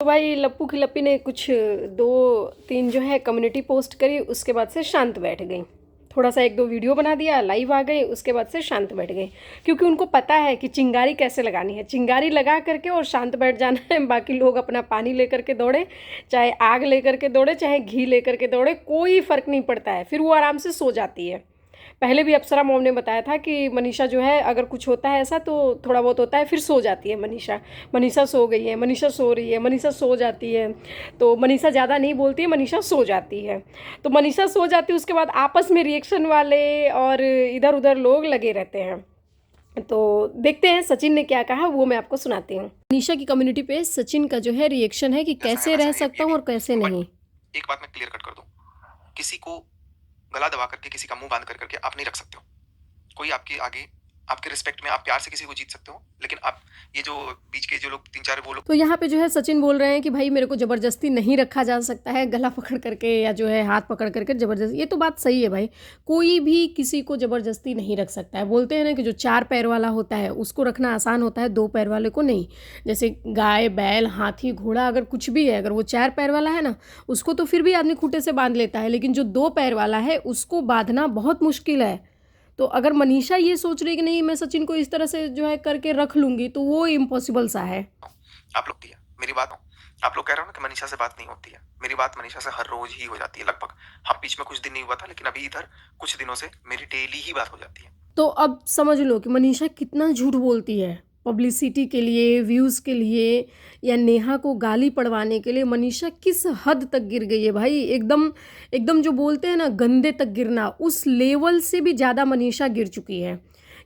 तो भाई लप्पू की लप्पी ने कुछ 2-3 जो है कम्युनिटी पोस्ट करी, उसके बाद से शांत बैठ गई। थोड़ा सा 1-2 वीडियो बना दिया, लाइव आ गई, उसके बाद से शांत बैठ गई। क्योंकि उनको पता है कि चिंगारी कैसे लगानी है, चिंगारी लगा करके और शांत बैठ जाना है। बाकी लोग अपना पानी लेकर के दौड़े, चाहे आग लेकर के दौड़े, चाहे घी लेकर के दौड़े, कोई फ़र्क नहीं पड़ता है। फिर वो आराम से सो जाती है। पहले भी अप्सरा मॉम ने बताया था कि मनीषा जो है अगर कुछ होता है ऐसा तो थोड़ा बहुत होता है, फिर सो जाती है मनीषा। मनीषा सो गई है, मनीषा सो रही है, मनीषा सो जाती है। तो मनीषा ज़्यादा नहीं बोलती है, मनीषा सो जाती है। तो मनीषा सो जाती है, उसके बाद आपस में रिएक्शन वाले और इधर उधर लोग लगे रहते हैं। तो देखते हैं सचिन ने क्या कहा, वो मैं आपको सुनाती हूँ। मनीषा की कम्युनिटी पे सचिन का जो है रिएक्शन है कि कैसे रह सकता हूँ और कैसे नहीं। एक बात मैं क्लियर कट कर दूं, किसी को गला दबा करके, किसी का मुंह बांध कर करके आप नहीं रख सकते हो। कोई आपके आगे, आपके रिस्पेक्ट में आप प्यार से किसी को जीत सकते हो, लेकिन आप ये जो बीच के जो लोग 3-4 वो लोग, तो यहाँ पे जो है सचिन बोल रहे हैं कि भाई मेरे को ज़बरदस्ती नहीं रखा जा सकता है, गला पकड़ करके या जो है हाथ पकड़ करके ज़बरदस्ती। ये तो बात सही है भाई, कोई भी किसी को ज़बरदस्ती नहीं रख सकता है। बोलते हैं ना कि जो 4 पैर वाला होता है उसको रखना आसान होता है, 2 पैर वाले को नहीं। जैसे गाय, बैल, हाथी, घोड़ा, अगर कुछ भी है, अगर वो 4 पैर वाला है ना, उसको तो फिर भी आदमी खूंटे से बांध लेता है, लेकिन जो 2 पैर वाला है उसको बांधना बहुत मुश्किल है। तो अगर मनीषा ये सोच रही है कि नहीं मैं सचिन को इस तरह से जो है करके रख लूँगी, तो वो इम्पॉसिबल सा है। आप लोग दिया मेरी बात हो, आप लोग कह रहे हो ना कि मनीषा से बात नहीं होती है। मेरी बात मनीषा से हर रोज ही हो जाती है लगभग। हाँ, बीच में कुछ दिन नहीं हुआ था, लेकिन अभी इधर कुछ दिनों से मेरी डेली ही बात हो जाती है। तो अब समझ लो कि मनीषा कितना झूठ बोलती है पब्लिसिटी के लिए, व्यूज़ के लिए, या नेहा को गाली पड़वाने के लिए। मनीषा किस हद तक गिर गई है भाई, एकदम एकदम जो बोलते हैं ना गंदे तक गिरना, उस लेवल से भी ज़्यादा मनीषा गिर चुकी है।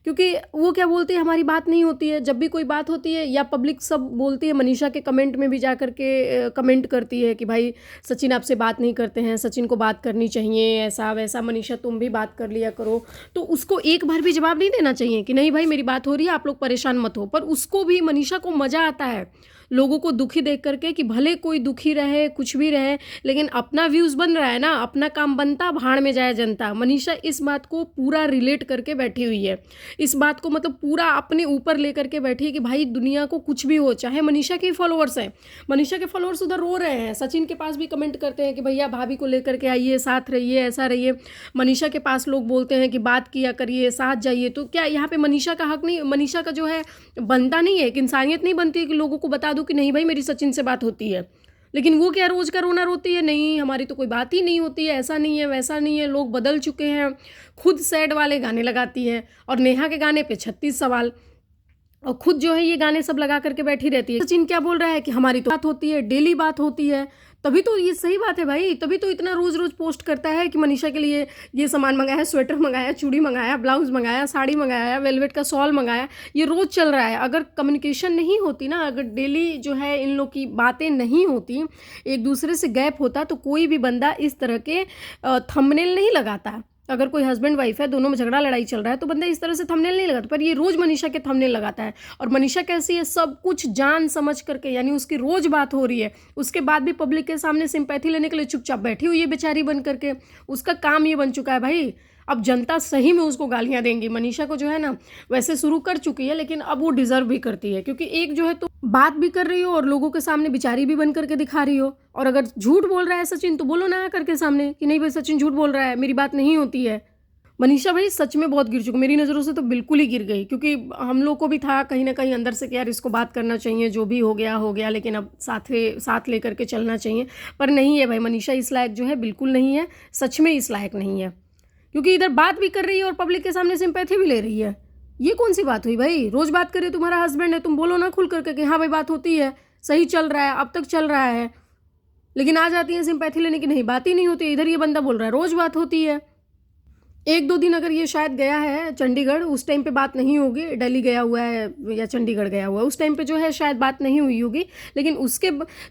क्योंकि वो क्या बोलती है, हमारी बात नहीं होती है। जब भी कोई बात होती है या पब्लिक सब बोलती है, मनीषा के कमेंट में भी जा कर के कमेंट करती है कि भाई सचिन आपसे बात नहीं करते हैं, सचिन को बात करनी चाहिए, ऐसा वैसा, मनीषा तुम भी बात कर लिया करो। तो उसको एक बार भी जवाब नहीं देना चाहिए कि नहीं भाई मेरी बात हो रही है, आप लोग परेशान मत हो। पर उसको भी, मनीषा को मज़ा आता है लोगों को दुखी देख करके कि भले कोई दुखी रहे, कुछ भी रहे, लेकिन अपना व्यूज़ बन रहा है ना, अपना काम बनता, भाड़ में जाए जनता। मनीषा इस बात को पूरा रिलेट करके बैठी हुई है, इस बात को मतलब पूरा अपने ऊपर लेकर के बैठी है कि भाई दुनिया को कुछ भी हो। चाहे मनीषा के फॉलोअर्स हैं, मनीषा के फॉलोअर्स उधर रो रहे हैं, सचिन के पास भी कमेंट करते हैं कि भैया भाभी को लेकर के आइए, साथ रहिए, ऐसा रहिए। मनीषा के पास लोग बोलते हैं कि बात किया करिए, साथ जाइए। तो क्या यहाँ पे मनीषा का हक नहीं, मनीषा का जो है बनता नहीं है, कि इंसानियत नहीं बनती है कि लोगों को बता दो कि नहीं भाई मेरी सचिन से बात होती है। लेकिन वो क्या रोज़ का रोना रोती है, नहीं हमारी तो कोई बात ही नहीं होती है, ऐसा नहीं है, वैसा नहीं है, लोग बदल चुके हैं। खुद सैड वाले गाने लगाती है और नेहा के गाने पे 36 सवाल, और खुद जो है ये गाने सब लगा करके बैठी रहती है। सचिन क्या बोल रहा है कि हमारी तो बात होती है, डेली बात होती है। तभी तो ये सही बात है भाई, तभी तो इतना रोज़ रोज़ पोस्ट करता है कि मनीषा के लिए ये सामान मंगाया, स्वेटर मंगाया, चूड़ी मंगाया, ब्लाउज मंगाया, साड़ी मंगाया, वेलवेट का शॉल मंगाया। ये रोज़ चल रहा है। अगर कम्युनिकेशन नहीं होती ना, अगर डेली जो है इन लोग की बातें नहीं होती, एक दूसरे से गैप होता, तो कोई भी बंदा इस तरह के थंबनेल नहीं लगाता। अगर कोई हस्बैंड वाइफ है, दोनों में झगड़ा लड़ाई चल रहा है, तो बंदा इस तरह से थंबनेल नहीं लगाता। पर ये रोज़ मनीषा के थंबनेल लगाता है। और मनीषा कैसी है, सब कुछ जान समझ करके, यानी उसकी रोज़ बात हो रही है, उसके बाद भी पब्लिक के सामने सिंपैथी लेने के लिए चुपचाप बैठी हुई है बेचारी बन करके। उसका काम ये बन चुका है भाई। अब जनता सही में उसको गालियां देंगी। मनीषा को जो है ना वैसे शुरू कर चुकी है, लेकिन अब वो डिज़र्व भी करती है, क्योंकि एक जो है तो बात भी कर रही हो और लोगों के सामने बेचारी भी बन करके दिखा रही हो। और अगर झूठ बोल रहा है सचिन, तो बोलो ना करके सामने कि नहीं भाई सचिन झूठ बोल रहा है, मेरी बात नहीं होती है। मनीषा भाई सच में बहुत गिर चुकी, मेरी नज़रों से तो बिल्कुल ही गिर गई। क्योंकि हम लोग को भी था कहीं ना कहीं अंदर से कि यार इसको बात करना चाहिए, जो भी हो गया, लेकिन अब साथ लेकर के चलना चाहिए। पर नहीं है भाई, मनीषा इस लायक जो है बिल्कुल नहीं है, सच में इस लायक नहीं है। क्योंकि इधर बात भी कर रही है और पब्लिक के सामने सिंपैथी भी ले रही है। ये कौन सी बात हुई भाई, रोज़ बात करे, तुम्हारा हस्बैंड है, तुम बोलो ना खुल करके कि हाँ भाई बात होती है, सही चल रहा है, अब तक चल रहा है। लेकिन आ जाती है सिंपैथी लेने की, नहीं बात ही नहीं होती। इधर ये बंदा बोल रहा है रोज़ बात होती है। 1-2 दिन अगर ये शायद गया है चंडीगढ़, उस टाइम पे बात नहीं होगी। दिल्ली गया हुआ है या चंडीगढ़ गया हुआ है, उस टाइम पे जो है शायद बात नहीं हुई होगी। लेकिन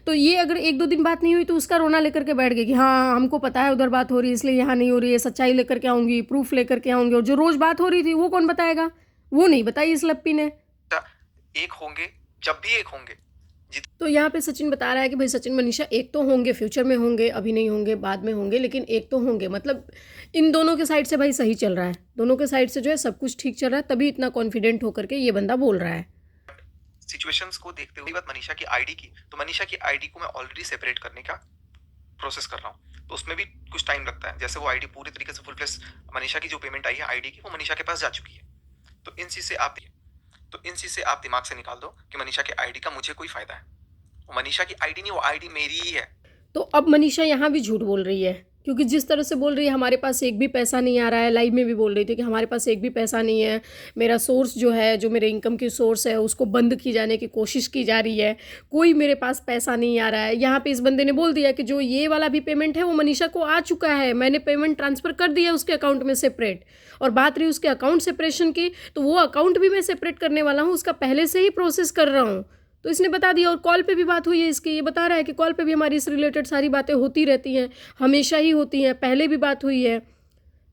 तो ये अगर 1-2 दिन बात नहीं हुई, तो उसका रोना लेकर के बैठ गई कि हाँ हमको पता है उधर बात हो रही है, इसलिए यहाँ नहीं हो रही है, सच्चाई लेकर के आऊँगी, प्रूफ लेकर के आऊँगी। और जो रोज़ बात हो रही थी वो कौन बताएगा, वो नहीं बताई इस लप्पी ने। एक होंगे, जब भी एक होंगे। तो यहाँ पे सचिन बता रहा है कि भाई सचिन मनीषा एक तो होंगे, फ्यूचर में होंगे, अभी नहीं होंगे, बाद में होंगे, लेकिन एक तो होंगे। मतलब इन दोनों के साइड से भाई सही चल रहा है, दोनों के साइड से जो है सब कुछ ठीक चल रहा है, तभी इतना कॉन्फिडेंट होकर के ये बंदा बोल रहा है। सिचुएशंस को देखते हुए बात मनीषा की आईडी की, तो मनीषा की आईडी को मैं ऑलरेडी सेपरेट करने का प्रोसेस कर रहा हूँ, तो उसमें भी कुछ टाइम लगता है। जैसे वो आईडी पूरी तरीके से फुल फ्लेश मनीषा की जो पेमेंट आई है आईडी की, वो मनीषा के पास जा चुकी है। तो इन चीज से आप दिमाग से निकाल दो कि मनीषा की आईडी का मुझे कोई फायदा है। वो मनीषा की आईडी नहीं, वो आईडी मेरी ही है। तो अब मनीषा यहाँ भी झूठ बोल रही है, क्योंकि जिस तरह से बोल रही है हमारे पास एक भी पैसा नहीं आ रहा है, लाइव में भी बोल रही थी कि हमारे पास एक भी पैसा नहीं है, मेरा सोर्स जो है, जो मेरे इनकम की सोर्स है उसको बंद की जाने की कोशिश की जा रही है, कोई मेरे पास पैसा नहीं आ रहा है। यहाँ पे इस बंदे ने बोल दिया कि जो ये वाला भी पेमेंट है वो मनीषा को आ चुका है, मैंने पेमेंट ट्रांसफ़र कर दिया उसके अकाउंट में सेपरेट। और बात रही उसके अकाउंट सेपरेशन की, तो वो अकाउंट भी मैं सेपरेट करने वाला हूँ, उसका पहले से ही प्रोसेस कर रहा हूँ। तो इसने बता दिया। और कॉल पे भी बात हुई है इसकी, ये बता रहा है कि कॉल पे भी हमारी इस रिलेटेड सारी बातें होती रहती हैं, हमेशा ही होती हैं, पहले भी बात हुई है।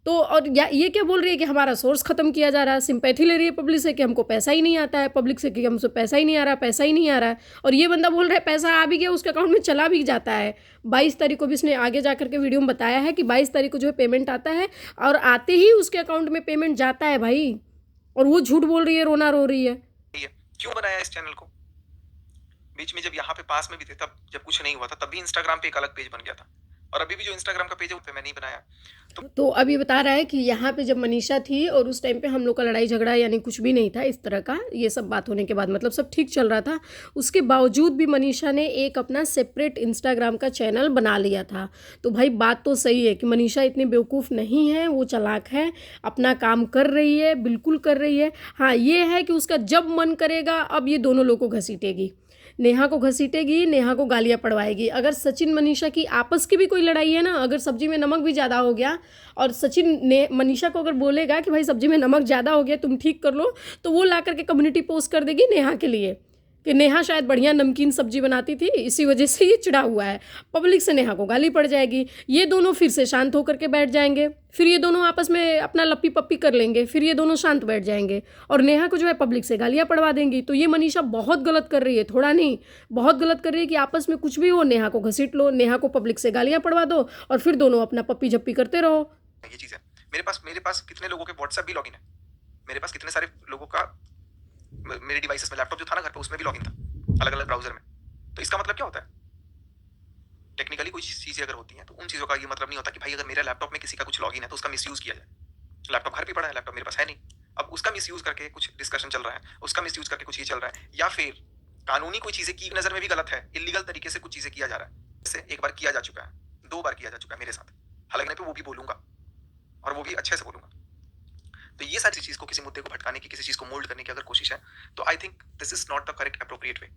तो और ये क्या बोल रही है कि हमारा सोर्स ख़त्म किया जा रहा है, सिंपैथी ले रही है पब्लिक से कि हमको पैसा ही नहीं आता है, पब्लिक से कि हमसे पैसा ही नहीं आ रहा, पैसा ही नहीं आ रहा है। और ये बंदा बोल रहा है पैसा आ भी गया, उसके अकाउंट में चला भी जाता है। 22 तारीख को भी इसने आगे जा करके वीडियो में बताया है कि 22 तारीख को जो है पेमेंट आता है, और आते ही उसके अकाउंट में पेमेंट जाता है भाई। और वो झूठ बोल रही है, रोना रो रही है। क्यों बनाया इस चैनल को? बीच में जब यहाँ पे पास में भी थे, तब जब कुछ नहीं हुआ था, तब भी इंस्टाग्राम पे एक अलग पेज बन गया था, और अभी भी जो इंस्टाग्राम का पेज है उस पे मैं नहीं बनाया। तो अभी बता रहा है कि यहाँ पे जब मनीषा थी और उस टाइम पे हम लोग का लड़ाई झगड़ा यानी कुछ भी नहीं था इस तरह का, ये सब बात होने के बाद मतलब सब ठीक चल रहा था, उसके बावजूद भी मनीषा ने एक अपना सेपरेट इंस्टाग्राम का चैनल बना लिया था। तो भाई बात तो सही है कि मनीषा इतनी बेवकूफ़ नहीं है, वो चालाक है, अपना काम कर रही है, बिल्कुल कर रही है। हाँ ये है कि उसका जब मन करेगा अब ये दोनों लोग को घसीटेगी, नेहा को घसीटेगी, नेहा को गालियाँ पड़वाएगी। अगर सचिन मनीषा की आपस की भी कोई लड़ाई है ना, अगर सब्जी में नमक भी ज़्यादा हो गया और सचिन ने मनीषा को अगर बोलेगा कि भाई सब्जी में नमक ज़्यादा हो गया तुम ठीक कर लो, तो वो ला करके कम्युनिटी पोस्ट कर देगी नेहा के लिए कि नेहा शायद बढ़िया नमकीन सब्जी बनाती थी, इसी वजह से ये चिढ़ा हुआ है। पब्लिक से नेहा को गाली पड़ जाएगी, ये दोनों फिर से शांत होकर के बैठ जाएंगे, फिर ये दोनों आपस में अपना लप्पी पप्पी कर लेंगे, फिर ये दोनों शांत बैठ जाएंगे और नेहा को जो है पब्लिक से गालियाँ पड़वा देंगी। तो ये मनीषा बहुत गलत कर रही है, थोड़ा नहीं बहुत गलत कर रही है कि आपस में कुछ भी हो नेहा को घसीट लो, नेहा को पब्लिक से गालियाँ पड़वा दो और फिर दोनों अपना पप्पी झप्पी करते रहो। ये चीज़ है। मेरे पास कितने लोगों के व्हाट्सएप भी लॉगिन है, मेरे पास कितने सारे लोगों का मेरे डिवाइसेस में, लैपटॉप जो था ना घर पे उसमें भी लॉगिन था, अलग अलग ब्राउजर में। तो इसका मतलब क्या होता है? टेक्निकली कोई चीज़ें अगर होती हैं तो उन चीज़ों का ये मतलब नहीं होता कि भाई अगर मेरे लैपटॉप में किसी का कुछ लॉगिन है तो उसका मिसयूज़ किया जाए। लैपटॉप घर पे पड़ा है, लैपटॉप मेरे पास है नहीं, अब उसका मिसयूज़ करके कुछ डिस्कशन चल रहा है, उसका मिसयूज़ करके कुछ ये चल रहा है, या फिर कानूनी कोई चीज़ें की नज़र में भी गलत है, इलीगल तरीके से कुछ चीज़ें किया जा रहा है। जैसे एक बार किया जा चुका है, 2 बार किया जा चुका है मेरे साथ, हालांकि पे वो भी बोलूँगा और वो भी अच्छे से बोलूँगा। तो ये सारी चीज़ को, किसी मुद्दे को भटकाने की, किसी चीज़ को मोल्ड करने की अगर कोशिश है, तो I think this is not the correct appropriate way.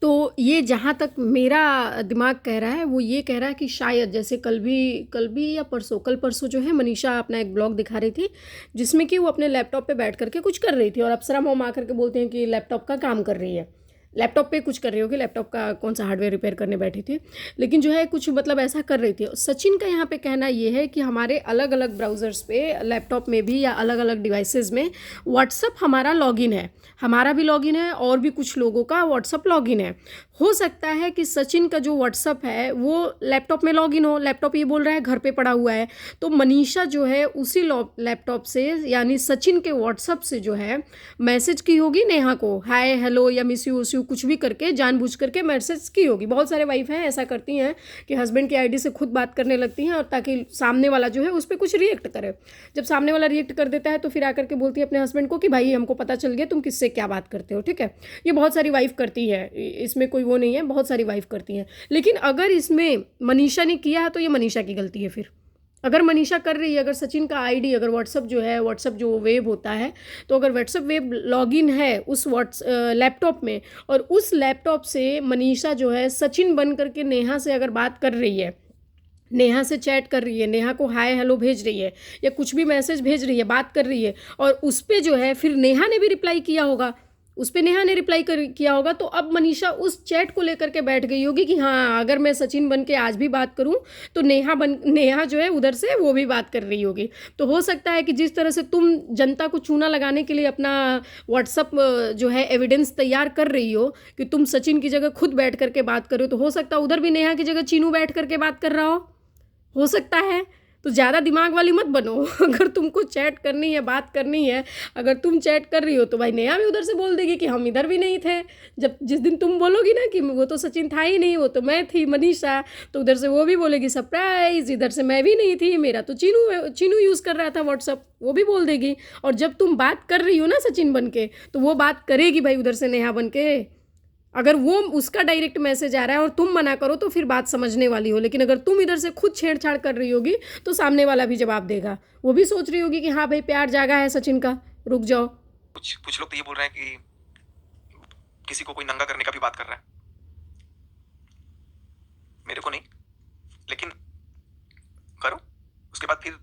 तो ये जहाँ तक मेरा दिमाग कह रहा है वो ये कह रहा है कि शायद जैसे कल भी या कल परसों जो है मनीषा अपना एक ब्लॉग दिखा रही थी जिसमें कि वो अपने लैपटॉप पे बैठ करके कुछ कर रही थी, और अप्सरा मोम आकर के बोलते हैं कि लैपटॉप का काम कर रही है, लैपटॉप पे कुछ कर रही होगी, लैपटॉप का कौन सा हार्डवेयर रिपेयर करने बैठी थी, लेकिन जो है कुछ मतलब ऐसा कर रही थी। सचिन का यहाँ पे कहना ये है कि हमारे अलग अलग ब्राउज़र्स पे, लैपटॉप में भी या अलग अलग डिवाइसेस में व्हाट्सअप हमारा लॉगिन है, हमारा भी लॉगिन है और भी कुछ लोगों का व्हाट्सअप लॉगिन है। हो सकता है कि सचिन का जो व्हाट्सअप है वो लैपटॉप में लॉगिन हो, लैपटॉप ये बोल रहा है घर पे पड़ा हुआ है, तो मनीषा जो है उसी लैपटॉप से यानी सचिन के व्हाट्सअप से जो है मैसेज की होगी नेहा को, हाय हेलो या मिस यू उस यू कुछ भी करके जानबूझ करके मैसेज की होगी। बहुत सारे वाइफ हैं ऐसा करती हैं कि हस्बैंड की आईडी से खुद बात करने लगती हैं और ताकि सामने वाला जो है उस पर कुछ रिएक्ट करे। जब सामने वाला रिएक्ट कर देता है तो फिर आकर के बोलती है अपने हस्बैंड को कि भाई हमको पता चल गया तुम किससे क्या बात करते हो, ठीक है। ये बहुत सारी वाइफ करती है, इसमें कोई वो नहीं है, बहुत सारी वाइफ करती हैं। लेकिन अगर इसमें मनीषा ने किया है तो ये मनीषा की गलती है। फिर अगर मनीषा कर रही है, अगर सचिन का आईडी, अगर व्हाट्सअप जो है, व्हाट्सअप जो वेब होता है, तो अगर व्हाट्सअप वेब लॉगिन है उस लैपटॉप में और उस लैपटॉप से मनीषा जो है सचिन बन करके नेहा से अगर बात कर रही है, नेहा से चैट कर रही है, नेहा को हाय हेलो भेज रही है या कुछ भी मैसेज भेज रही है, बात कर रही है, और उस पर जो है फिर नेहा ने भी रिप्लाई किया होगा, उस पर नेहा ने रिप्लाई किया होगा, तो अब मनीषा उस चैट को लेकर के बैठ गई होगी कि हाँ अगर मैं सचिन बन के आज भी बात करूं तो नेहा जो है उधर से वो भी बात कर रही होगी। तो हो सकता है कि जिस तरह से तुम जनता को चूना लगाने के लिए अपना व्हाट्सअप जो है एविडेंस तैयार कर रही हो कि तुम सचिन की जगह खुद बैठ करके बात कर रहे हो, तो हो सकता है उधर भी नेहा की जगह चीनू बैठ करके बात कर रहा हो सकता है। तो ज़्यादा दिमाग वाली मत बनो। अगर तुमको चैट करनी है, बात करनी है, अगर तुम चैट कर रही हो तो भाई नेहा भी उधर से बोल देगी कि हम इधर भी नहीं थे। जब जिस दिन तुम बोलोगी ना कि वो तो सचिन था ही नहीं, वो तो मैं थी मनीषा, तो उधर से वो भी बोलेगी सरप्राइज़, इधर से मैं भी नहीं थी, मेरा तो चीनू यूज़ कर रहा था व्हाट्सअप, वो भी बोल देगी। और जब तुम बात कर रही हो ना सचिन बन के, तो वो बात करेगी भाई उधर से नेहा बन के। अगर वो उसका डायरेक्ट मैसेज आ रहा है और तुम मना करो तो फिर बात समझने वाली हो, लेकिन अगर तुम इधर से खुद छेड़छाड़ कर रही होगी तो सामने वाला भी जवाब देगा। वो भी सोच रही होगी कि हाँ भाई प्यार जागा है सचिन का, रुक जाओ। कुछ लोग तो ये बोल रहे हैं कि किसी को कोई नंगा करने का भी बात कर रहा है, मेरे को नहीं, लेकिन करो। उसके बाद फिर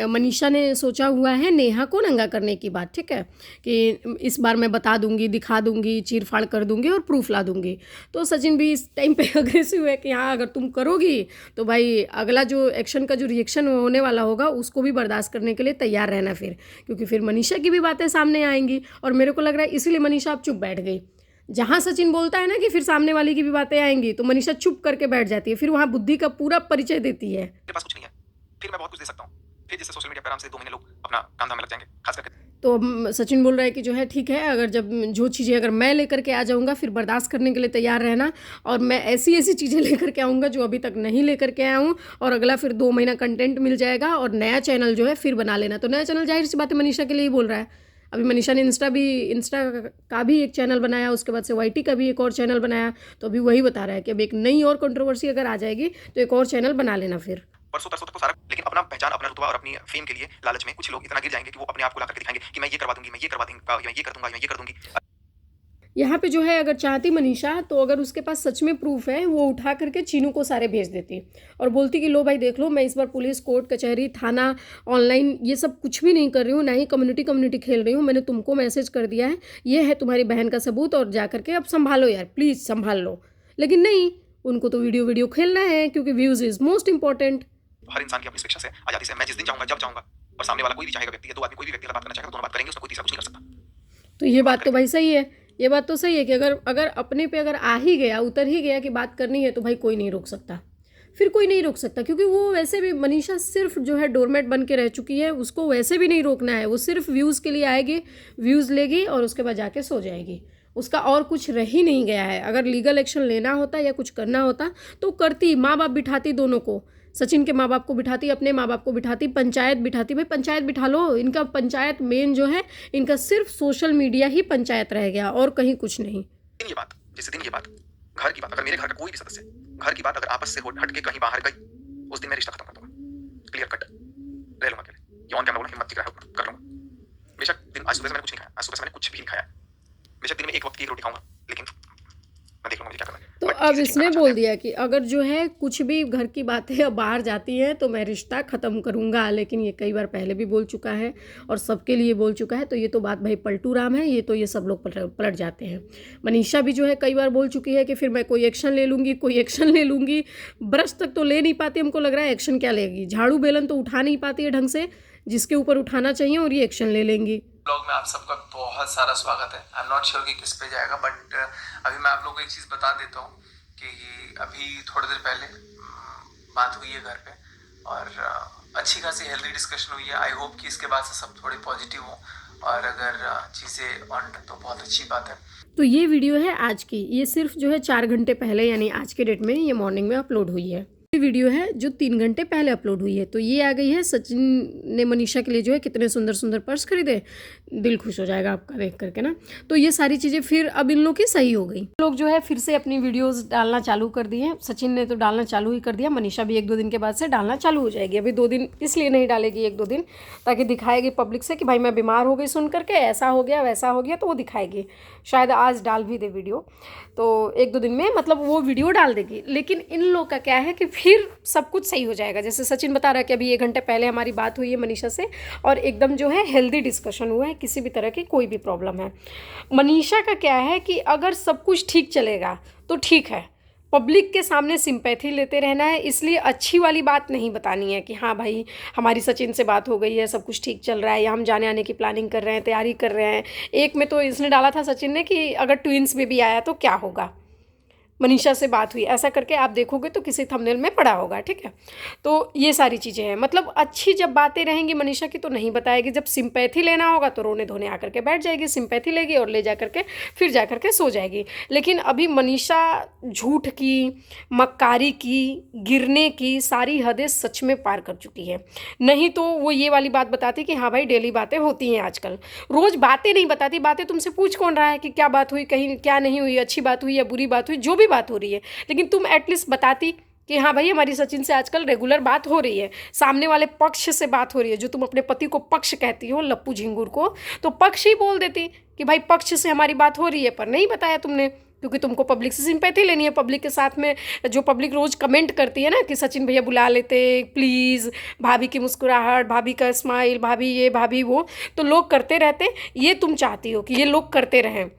मनीषा ने सोचा हुआ है नेहा को नंगा करने की बात, ठीक है, कि इस बार मैं बता दूंगी, दिखा दूंगी, चीर फाड़ कर दूंगी और प्रूफ ला दूंगी। तो सचिन भी इस टाइम पे अग्रेसिव है कि हाँ अगर तुम करोगी तो भाई अगला जो एक्शन का जो रिएक्शन होने वाला होगा उसको भी बर्दाश्त करने के लिए तैयार रहना फिर, क्योंकि फिर मनीषा की भी बातें सामने आएंगी। और मेरे को लग रहा है इसीलिए मनीषा अब चुप बैठ गई। जहाँ सचिन बोलता है ना कि फिर सामने वाली की भी बातें आएंगी तो मनीषा चुप करके बैठ जाती है, फिर वहाँ बुद्धि का पूरा परिचय देती है। मेरे पास कुछ नहीं है, फिर मैं बहुत कुछ दे सकता हूँ, फिर जैसे सोशल मीडिया पर आराम से 2 महीने लोग अपना काम धाम में लग जाएंगे, खास करके। तो सचिन बोल रहा है कि जो है ठीक है, अगर जब जो चीज़ें अगर मैं लेकर के आ जाऊँगा फिर बर्दाश्त करने के लिए तैयार रहना, और मैं ऐसी ऐसी चीज़ें लेकर के आऊँगा जो अभी तक नहीं लेकर के आया हूँ, और अगला फिर 2 महीना कंटेंट मिल जाएगा और नया चैनल जो है फिर बना लेना। तो नया चैनल जाहिर सी बात है मनीषा के लिए ही बोल रहा है। अभी मनीषा ने इंस्टा का भी एक चैनल बनाया, उसके बाद से YT का भी एक और चैनल बनाया, तो अभी वही बता रहा है कि अब एक नई और कंट्रोवर्सी अगर आ जाएगी तो एक और चैनल बना लेना फिर। परसों तरसों तक तो सारा, लेकिन अपना पहचान, अपना रुतबा और अपनी फेम के लिए लालच में कुछ लोग इतना गिर जाएंगे कि वो अपने आप को ला करके दिखाएंगे कि मैं ये करवा दूंगी, मैं ये करवा दूंगा, मैं ये कर दूंगा, मैं ये कर दूंगी। यहाँ पे जो है अगर चाहती मनीषा तो अगर उसके पास सच में प्रूफ है वो उठा करके चीनू को सारे भेज देती और बोलती कि लो भाई देख लो, मैं इस बार पुलिस, कोर्ट, कचहरी, थाना, ऑनलाइन ये सब कुछ भी नहीं कर रही हूँ, ना ही कम्युनिटी खेल रही हूँ, मैंने तुमको मैसेज कर दिया है, ये है तुम्हारी बहन का सबूत, और जा करके अब संभालो यार, प्लीज़ संभाल लो। लेकिन नहीं, उनको तो वीडियो खेलना है क्योंकि व्यूज़ इज़ मोस्ट इंपॉर्टेंट। हर इंसान की अपनी स्वेच्छा से, आज़ादी से, मैं जिस दिन चाहूँगा जब चाहूँगा, और सामने वाला कोई भी चाहेगा व्यक्ति, या 2 आदमी कोई भी व्यक्ति अगर बात करना चाहेगा तो दोनों बात करेंगे, उसमें कोई तीसरा कुछ नहीं कर सकता। तो ये बात तो भाई सही है, ये बात तो सही है कि अगर अपने पे अगर आ ही गया, उतर ही गया कि बात करनी है तो भाई कोई नहीं रोक सकता, फिर कोई नहीं रोक सकता, क्योंकि वो वैसे भी मनीषा सिर्फ जो है डोरमेट बन के रह चुकी है, उसको वैसे भी नहीं रोकना है, वो सिर्फ व्यूज़ के लिए आएगी, व्यूज़ लेगी और उसके बाद जाके सो जाएगी, उसका और कुछ रह ही नहीं गया है। अगर लीगल एक्शन लेना होता या कुछ करना होता तो करती, माँ बाप बिठाती दोनों को, सचिन के माँ बाप को बिठाती, अपने माँ बाप को बिठाती, पंचायत बिठाती, भाई पंचायत बिठा लो, इनका पंचायत मेन जो है, इनका सिर्फ सोशल मीडिया ही पंचायत रह गया और कहीं कुछ नहीं। ये बात, जिस दिन ये बात घर की बात, अगर मेरे घर का कोई भी सदस्य घर की बात अगर आपस से हट के कहीं बाहर गई, उस दिन मैं रिश्ता खत्म कर दूंगा, क्लियर कट, रह लूंगा अकेले, ये ऑन कैमरा बोलना हिम्मत कर लूंगा। बेशक दिन, आज सुबह से मैंने कुछ नहीं खाया, आज सुबह से मैंने कुछ भी नहीं खाया, बेशक दिन में एक वक्त की एक रोटी खाऊंगा, लेकिन मैं देख लूंगा मुझे क्या करना है। तो अब इसने बोल दिया कि अगर जो है कुछ भी घर की बातें अब बाहर जाती हैं तो मैं रिश्ता ख़त्म करूंगा, लेकिन ये कई बार पहले भी बोल चुका है और सबके लिए बोल चुका है, तो ये तो बात भाई पलटू राम है, ये तो ये सब लोग पलट जाते हैं। मनीषा भी जो है कई बार बोल चुकी है कि फिर मैं कोई एक्शन ले लूँगी, कोई एक्शन ले लूँगी, ब्रश तक तो ले नहीं पाती, हमको लग रहा है एक्शन क्या लेगी, झाड़ू बेलन तो उठा नहीं पाती है ढंग से, जिसके ऊपर उठाना चाहिए, और ये एक्शन ले लेंगी। ब्लॉग में आप सबका बहुत सारा स्वागत है। आई एम नॉट श्योर कि किस पे जाएगा, बट अभी मैं आप लोगों को एक चीज़ बता देता हूँ कि अभी थोड़ी देर पहले बात हुई है घर पे, और अच्छी खासी हेल्दी डिस्कशन हुई है। आई होप कि इसके बाद से सब थोड़े पॉजिटिव हों, और अगर चीज़ें ऑन तो बहुत अच्छी बात है। तो ये वीडियो है आज की, ये सिर्फ जो है 4 घंटे पहले, यानी आज के डेट में, ये मॉर्निंग में अपलोड हुई है। ये वीडियो है जो 3 घंटे पहले अपलोड हुई है। तो ये आ गई है, सचिन ने मनीषा के लिए जो है कितने सुंदर सुंदर पर्स खरीदे, दिल खुश हो जाएगा आपका देख करके ना। तो ये सारी चीज़ें फिर अब इन लोग की सही हो गई, लोग जो है फिर से अपनी वीडियोस डालना चालू कर दिए। सचिन ने तो डालना चालू ही कर दिया, मनीषा भी 1-2 दिन के बाद से डालना चालू हो जाएगी। अभी 2 दिन इसलिए नहीं डालेगी, 1-2 दिन, ताकि दिखाएगी पब्लिक से कि भाई मैं बीमार हो गई सुन करके, ऐसा हो गया वैसा हो गया, तो वो दिखाएगी। शायद आज डाल भी दे वीडियो, तो 1-2 दिन में मतलब वो वीडियो डाल देगी। लेकिन इन लोग का क्या है कि फिर सब कुछ सही हो जाएगा। जैसे सचिन बता रहा है कि अभी 1 घंटे पहले हमारी बात हुई है मनीषा से, और एकदम जो है हेल्दी डिस्कशन हुआ है, किसी भी तरह की कोई भी प्रॉब्लम है। मनीषा का क्या है कि अगर सब कुछ ठीक चलेगा तो ठीक है, पब्लिक के सामने सिंपैथी लेते रहना है, इसलिए अच्छी वाली बात नहीं बतानी है कि हाँ भाई हमारी सचिन से बात हो गई है, सब कुछ ठीक चल रहा है, या हम जाने आने की प्लानिंग कर रहे हैं, तैयारी कर रहे हैं। एक में तो इसने डाला था सचिन ने कि अगर ट्विंस बेबी आया तो क्या होगा, मनीषा से बात हुई, ऐसा करके आप देखोगे तो किसी थंबनेल में पड़ा होगा, ठीक है। तो ये सारी चीज़ें हैं, मतलब अच्छी जब बातें रहेंगी मनीषा की तो नहीं बताएगी, जब सिंपैथी लेना होगा तो रोने धोने आकर के बैठ जाएगी, सिंपैथी लेगी और ले जा करके फिर जा करके सो जाएगी। लेकिन अभी मनीषा झूठ की, मक्कारी की, गिरने की सारी हदें सच में पार कर चुकी है। नहीं तो वो ये वाली बात बताती कि हाँ भाई डेली बातें होती हैं आजकल, रोज़ बातें नहीं बताती। बातें तुमसे पूछ कौन रहा है कि क्या बात हुई, कहीं क्या नहीं हुई, अच्छी बात हुई या बुरी बात हुई, जो भी बात हो रही है, लेकिन तुम एटलीस्ट बताती कि हाँ भाई हमारी सचिन से आजकल रेगुलर बात हो रही है, सामने वाले पक्ष से बात हो रही है। जो तुम अपने पति को पक्ष कहती हो, लप्पू झिंगुर को, तो पक्ष ही बोल देती कि भाई पक्ष से हमारी बात हो रही है, पर नहीं बताया तुमने, क्योंकि तुमको पब्लिक से सिंपैथी लेनी है। पब्लिक के साथ में जो पब्लिक रोज़ कमेंट करती है ना कि सचिन भैया बुला लेते प्लीज़, भाभी की मुस्कुराहट, भाभी का स्माइल, भाभी ये भाभी वो, तो लोग करते रहते, ये तुम चाहती हो कि ये लोग करते रहें।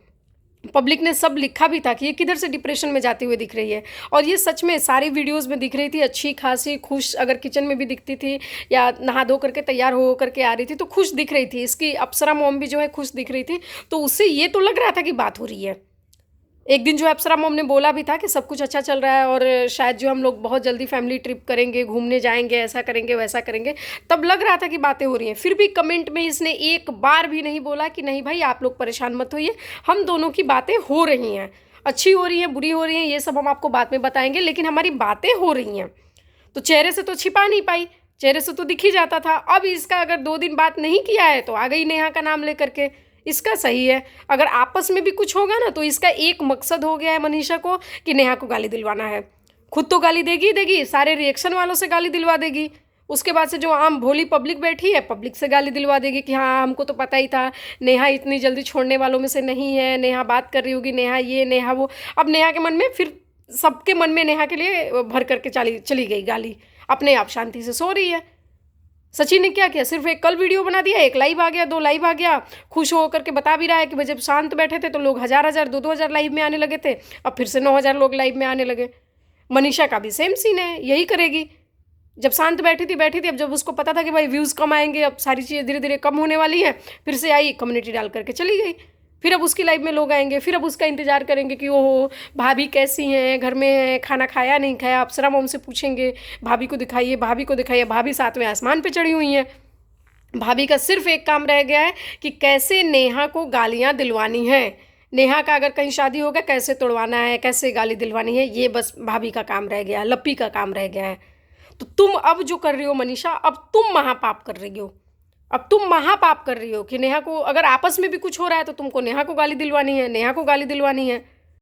पब्लिक ने सब लिखा भी था कि ये किधर से डिप्रेशन में जाती हुई दिख रही है, और ये सच में सारी वीडियोस में दिख रही थी अच्छी खासी खुश। अगर किचन में भी दिखती थी या नहा धो करके तैयार हो करके आ रही थी तो खुश दिख रही थी। इसकी अप्सरा मॉम भी जो है खुश दिख रही थी, तो उससे ये तो लग रहा था कि बात हो रही है। एक दिन जो अप्सरा मॉम ने बोला भी था कि सब कुछ अच्छा चल रहा है और शायद जो हम लोग बहुत जल्दी फैमिली ट्रिप करेंगे, घूमने जाएंगे, ऐसा करेंगे वैसा करेंगे, तब लग रहा था कि बातें हो रही हैं। फिर भी कमेंट में इसने एक बार भी नहीं बोला कि नहीं भाई आप लोग परेशान मत होइए, हम दोनों की बातें हो रही हैं, अच्छी हो रही हैं, बुरी हो रही हैं, ये सब हम आपको बाद में बताएंगे, लेकिन हमारी बातें हो रही हैं। तो चेहरे से तो छिपा नहीं पाई, चेहरे से तो दिख ही जाता था। अब इसका अगर 2 दिन बात नहीं किया है तो आ गई नेहा का नाम लेकर के, इसका सही है। अगर आपस में भी कुछ होगा ना तो इसका एक मकसद हो गया है मनीषा को कि नेहा को गाली दिलवाना है। खुद तो गाली देगी देगी, सारे रिएक्शन वालों से गाली दिलवा देगी, उसके बाद से जो आम भोली पब्लिक बैठी है पब्लिक से गाली दिलवा देगी कि हाँ हमको तो पता ही था, नेहा इतनी जल्दी छोड़ने वालों में से नहीं है, नेहा बात कर रही होगी, नेहा ये नेहा वो। अब नेहा के मन में, फिर सबके मन में नेहा के लिए भर करके चली गई गाली, अपने आप शांति से सो रही है। सचिन ने क्या किया, सिर्फ एक कल वीडियो बना दिया, 1 लाइव आ गया, 2 लाइव आ गया, खुश हो करके बता भी रहा है कि भाई जब शांत बैठे थे तो लोग 1000-1000 2-2 हज़ार लाइव में आने लगे थे, अब फिर से 9000 लोग लाइव में आने लगे। मनीषा का भी सेम सीन है, यही करेगी। जब शांत बैठी थी, अब जब उसको पता था कि भाई व्यूज़ कम आएंगे, अब सारी चीज़ें धीरे धीरे कम होने वाली हैं, फिर से आई कम्युनिटी डाल करके चली गई। फिर अब उसकी लाइफ में लोग आएंगे, फिर अब उसका इंतजार करेंगे कि ओहो भाभी कैसी हैं, घर में हैं, खाना खाया नहीं खाया, अप्सरा मॉम से पूछेंगे भाभी को दिखाइए, भाभी को दिखाइए। भाभी 7वें आसमान पे चढ़ी हुई हैं। भाभी का सिर्फ एक काम रह गया है कि कैसे नेहा को गालियाँ दिलवानी है, नेहा का अगर कहीं शादी होगा कैसे तोड़वाना है, कैसे गाली दिलवानी है, ये बस भाभी का काम रह गया है, लप्पी का काम रह गया है। तो तुम अब जो कर रही हो मनीषा, अब तुम महापाप कर रही हो, अब तुम महापाप कर रही हो कि नेहा को, अगर आपस में भी कुछ हो रहा है तो तुमको नेहा को गाली दिलवानी है, नेहा को गाली दिलवानी है।